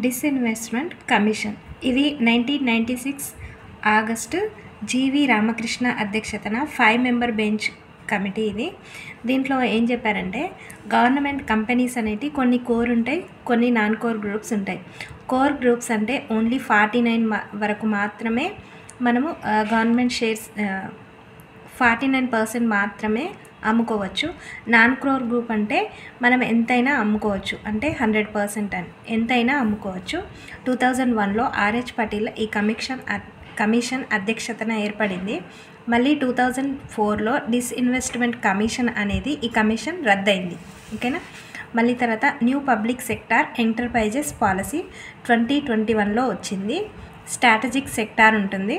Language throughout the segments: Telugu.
డిస్ఇన్వెస్ట్మెంట్ కమిషన్ ఇది 1996 ఆగస్టు జీవి రామకృష్ణ అధ్యక్షతన 5 మెంబర్ బెంచ్ కమిటీ ఇది. దీంట్లో ఏం చెప్పారంటే గవర్నమెంట్ కంపెనీస్ అనేవి కొన్ని కోర్ ఉంటాయి, కొన్ని నాన్ కోర్ గ్రూప్స్ ఉంటాయి. కోర్ గ్రూప్స్ అంటే ఓన్లీ 49 వరకు మాత్రమే మనము గవర్నమెంట్ షేర్స్ 49% మాత్రమే అమ్ముకోవచ్చు. నాన్ కోర్ గ్రూప్ అంటే మనం ఎంతైనా అమ్ముకోవచ్చు, అంటే 100% అని ఎంతైనా అమ్ముకోవచ్చు. 2001లో ఆర్హెచ్ పటేల్ ఈ కమిషన్ అధ్యక్షతన ఏర్పడింది. మళ్ళీ 2004లో డిస్ఇన్వెస్ట్మెంట్ కమిషన్ అనేది ఈ కమిషన్ రద్దయింది. ఓకేనా. మళ్ళీ తర్వాత new public sector enterprises policy 2021లో వచ్చింది. స్ట్రాటజిక్ సెక్టార్ ఉంటుంది.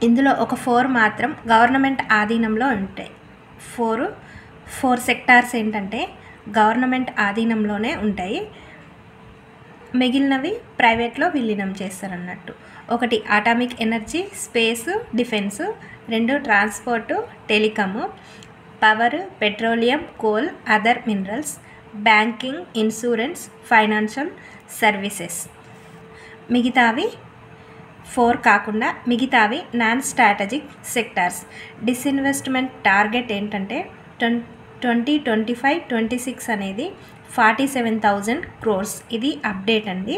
ఇందులో ఒక 4 మాత్రం గవర్నమెంట్ ఆధీనంలో ఉంటాయి. 4 సెక్టార్స్ ఏంటంటే గవర్నమెంట్ ఆధీనంలోనే ఉంటాయి, మిగిలినవి ప్రైవేట్లో విలీనం చేస్తారన్నట్టు. 1 atomic energy, space, defence. 2 transport, telecom, power, petroleum, coal, other minerals, banking, insurance, financial services. మిగతావి 4 కాకుండా మిగతావి non strategic sectors. Disinvestment target ఏంటంటే 2025-26 అనేది 47,000 crores. ఇది అప్డేట్ అండి.